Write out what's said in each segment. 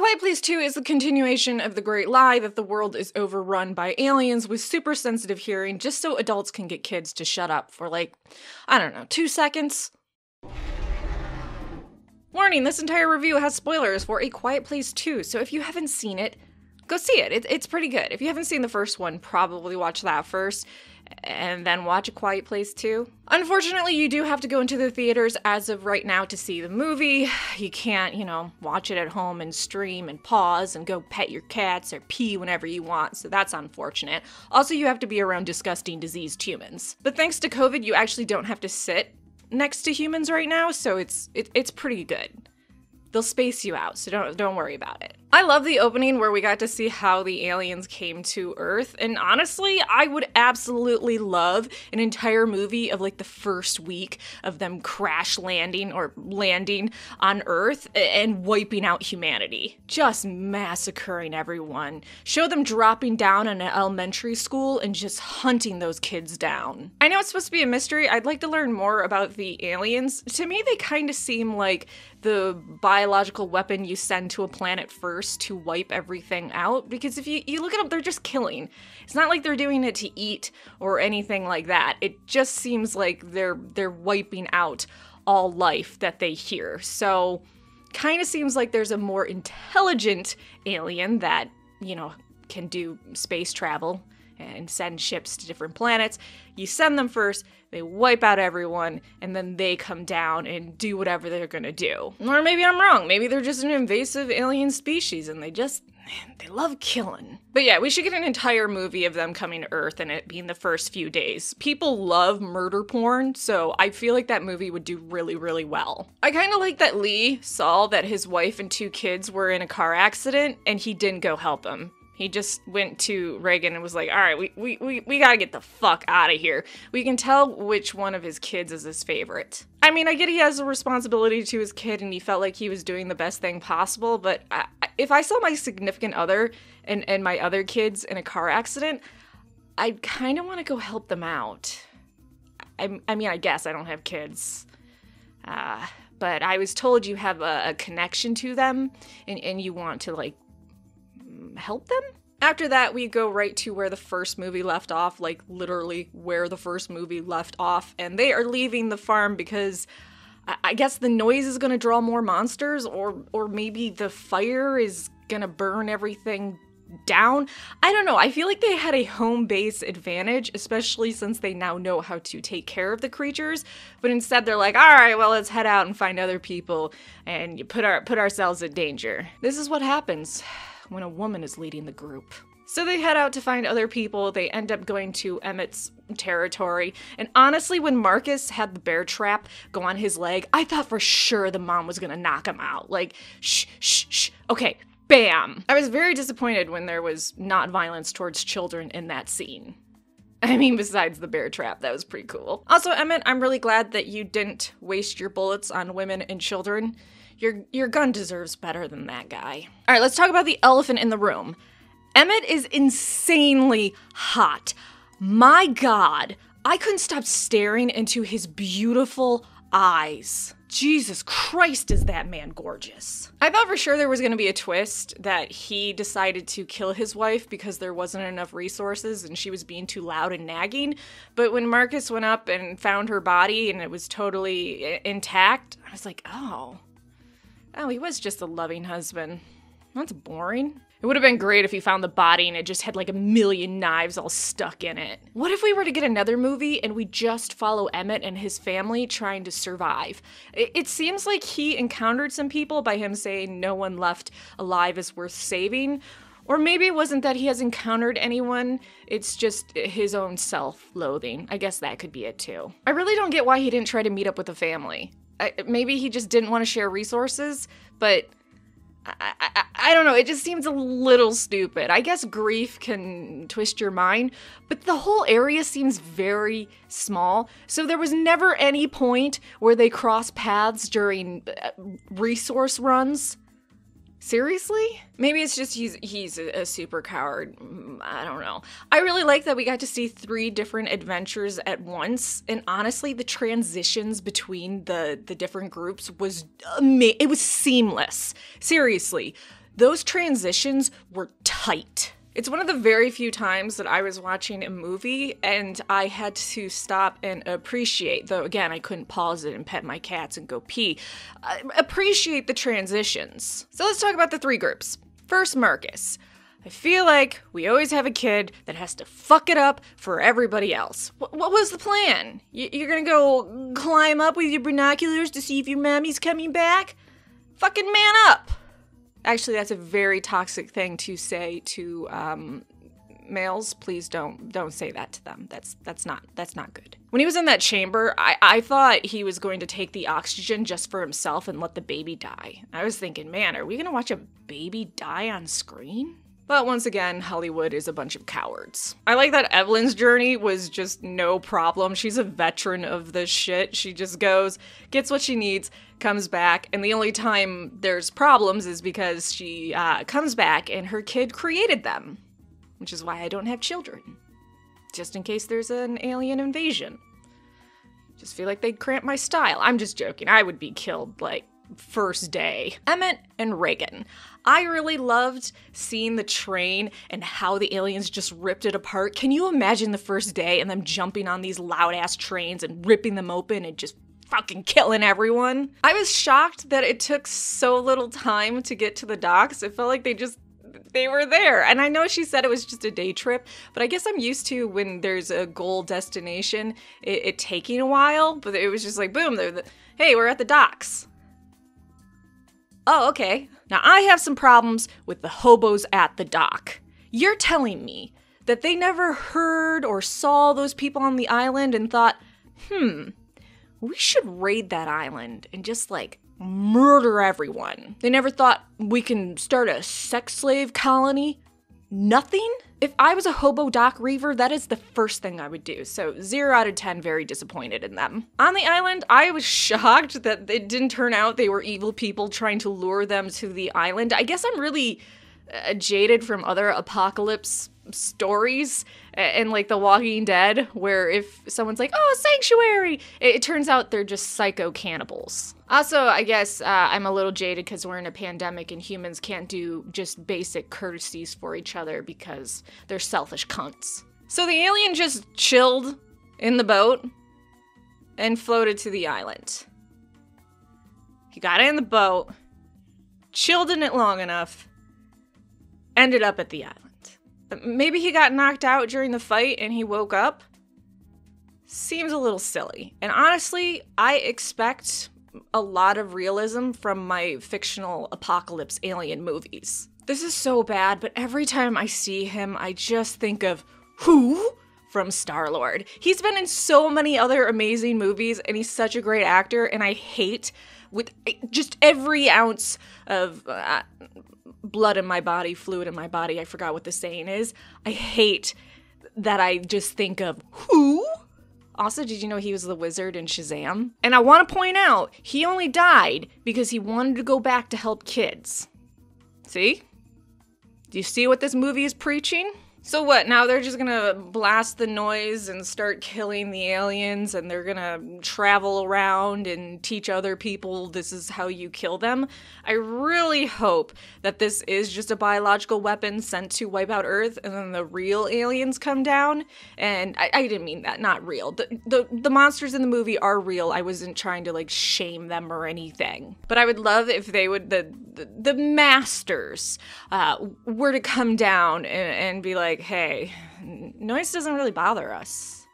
Quiet Place 2 is the continuation of the great lie that the world is overrun by aliens with super sensitive hearing just so adults can get kids to shut up for like, I don't know, 2 seconds. Warning, this entire review has spoilers for A Quiet Place 2, so if you haven't seen it, go see it. It's pretty good. If you haven't seen the first one, probably watch that first, and then watch A Quiet Place 2. Unfortunately, you do have to go into the theaters as of right now to see the movie. You can't, watch it at home and stream and pause and go pet your cats or pee whenever you want, so that's unfortunate. Also, you have to be around disgusting, diseased humans. But thanks to COVID, you actually don't have to sit next to humans right now, so it's pretty good. They'll space you out, so don't worry about it. I love the opening where we got to see how the aliens came to Earth, and honestly, I would absolutely love an entire movie of like the first week of them crash landing or landing on Earth and wiping out humanity. Just massacring everyone. Show them dropping down in an elementary school and just hunting those kids down. I know it's supposed to be a mystery. I'd like to learn more about the aliens. To me, they kind of seem like the biological weapon you send to a planet first to wipe everything out, because if you look at them, they're just killing. It's not like they're doing it to eat or anything like that. It just seems like they're wiping out all life that they hear. So kind of seems like there's a more intelligent alien that, can do space travel and send ships to different planets. You send them first, they wipe out everyone, and then they come down and do whatever they're gonna do. Or maybe I'm wrong. Maybe they're just an invasive alien species and they love killing. But yeah, we should get an entire movie of them coming to Earth and it being the first few days. People love murder porn, so I feel like that movie would do really, really well. I kind of like that Lee saw that his wife and 2 kids were in a car accident and he didn't go help them. He just went to Reagan and was like, all right, we gotta get the fuck out of here. We can tell which one of his kids is his favorite. I mean, I get he has a responsibility to his kid and he felt like he was doing the best thing possible, but if I saw my significant other and my other kids in a car accident, I'd kind of want to go help them out. I mean, I guess I don't have kids, but I was told you have a connection to them and you want to, like, help them? After that, we go right to where the first movie left off, like literally where the first movie left off, and they are leaving the farm because I guess the noise is gonna draw more monsters, or maybe the fire is gonna burn everything down. I don't know. I feel like they had a home base advantage, especially since they now know how to take care of the creatures, but instead they're like, all right, well, let's head out and find other people and you put ourselves in danger. This is what happens when a woman is leading the group. So they head out to find other people. They end up going to Emmett's territory. And honestly, when Marcus had the bear trap go on his leg, I thought for sure the mom was gonna knock him out. Like, shh, shh, shh. Okay, bam. I was very disappointed when there was not violence towards children in that scene. I mean, besides the bear trap, that was pretty cool. Also, Emmett, I'm really glad that you didn't waste your bullets on women and children. Your gun deserves better than that guy. All right, let's talk about the elephant in the room. Emmett is insanely hot. My God, I couldn't stop staring into his beautiful eyes. Jesus Christ, is that man gorgeous. I thought for sure there was gonna be a twist that he decided to kill his wife because there wasn't enough resources and she was being too loud and nagging. But when Marcus went up and found her body and it was totally intact, I was like, oh, he was just a loving husband. That's boring. It would have been great if he found the body and it just had like a million knives all stuck in it. What if we were to get another movie and we just follow Emmett and his family trying to survive? It seems like he encountered some people by him saying no one left alive is worth saving. Or maybe it wasn't that he has encountered anyone, it's just his own self-loathing. I guess that could be it too. I really don't get why he didn't try to meet up with the family. Maybe he just didn't want to share resources, but I don't know, it just seems a little stupid. I guess grief can twist your mind, but the whole area seems very small, so there was never any point where they cross paths during resource runs. Seriously? Maybe it's just he's a super coward. I don't know. I really like that we got to see 3 different adventures at once, and honestly, the transitions between the different groups was it was seamless. Seriously. those transitions were tight. It's one of the very few times that I was watching a movie and I had to stop and appreciate, though again, I couldn't pause it and pet my cats and go pee, appreciate the transitions. So let's talk about the three groups. First, Marcus. I feel like we always have a kid that has to fuck it up for everybody else. What was the plan? You're gonna go climb up with your binoculars to see if your mommy's coming back? Fucking man up! Actually, that's a very toxic thing to say to males. Please don't say that to them. That's not good. When he was in that chamber, I thought he was going to take the oxygen just for himself and let the baby die. I was thinking, man, are we gonna watch a baby die on screen? But once again, Hollywood is a bunch of cowards. I like that Evelyn's journey was just no problem. She's a veteran of this shit. She just goes, gets what she needs, comes back, and the only time there's problems is because she comes back and her kid created them. Which is why I don't have children. Just in case there's an alien invasion. Just feel like they'd cramp my style. I'm just joking. I would be killed, like, first day. Emmett and Reagan. I really loved seeing the train and how the aliens just ripped it apart. Can you imagine the first day and them jumping on these loud-ass trains and ripping them open and just fucking killing everyone? I was shocked that it took so little time to get to the docks. It felt like they were there. And I know she said it was just a day trip, but I guess I'm used to when there's a goal destination, it taking a while, but it was just like, boom, hey, we're at the docks. Oh, okay. Now I have some problems with the hobos at the dock. You're telling me that they never heard or saw those people on the island and thought, we should raid that island and just like murder everyone. They never thought we can start a sex slave colony? Nothing? If I was a hobo dock reaver, that is the first thing I would do. So 0 out of 10, very disappointed in them. On the island, I was shocked that it didn't turn out they were evil people trying to lure them to the island. I guess I'm really jaded from other apocalypse stories and like The Walking Dead, where if someone's like, oh, sanctuary, it turns out they're just psycho cannibals. Also, I guess I'm a little jaded because we're in a pandemic and humans can't do just basic courtesies for each other because they're selfish cunts. So the alien just chilled in the boat and floated to the island. He got in the boat, chilled in it long enough, ended up at the island. Maybe he got knocked out during the fight and he woke up? Seems a little silly. And honestly, I expect a lot of realism from my fictional apocalypse alien movies. This is so bad, but every time I see him, I just think of who? From Star-Lord. He's been in so many other amazing movies and he's such a great actor, and I hate with just every ounce of blood in my body, fluid in my body, I forgot what the saying is. I hate that I just think of who? Also, did you know he was the wizard in Shazam? And I want to point out, he only died because he wanted to go back to help kids. See? Do you see what this movie is preaching? So what, now they're just gonna blast the noise and start killing the aliens and they're gonna travel around and teach other people this is how you kill them? I really hope that this is just a biological weapon sent to wipe out Earth and then the real aliens come down. And I didn't mean that, not real. The monsters in the movie are real. I wasn't trying to like shame them or anything. But I would love if they would, the masters were to come down and be like, hey, noise doesn't really bother us,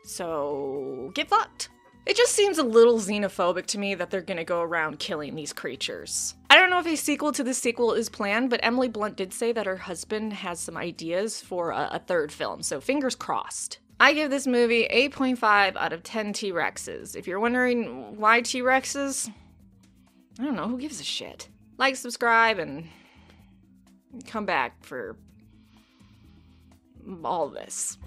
so get fucked. It just seems a little xenophobic to me that they're gonna go around killing these creatures. I don't know if a sequel to this sequel is planned, but Emily Blunt did say that her husband has some ideas for a third film, so fingers crossed. I give this movie 8.5 out of 10 T-Rexes. If you're wondering why T-Rexes, I don't know, who gives a shit? Like, subscribe, and come back for all this.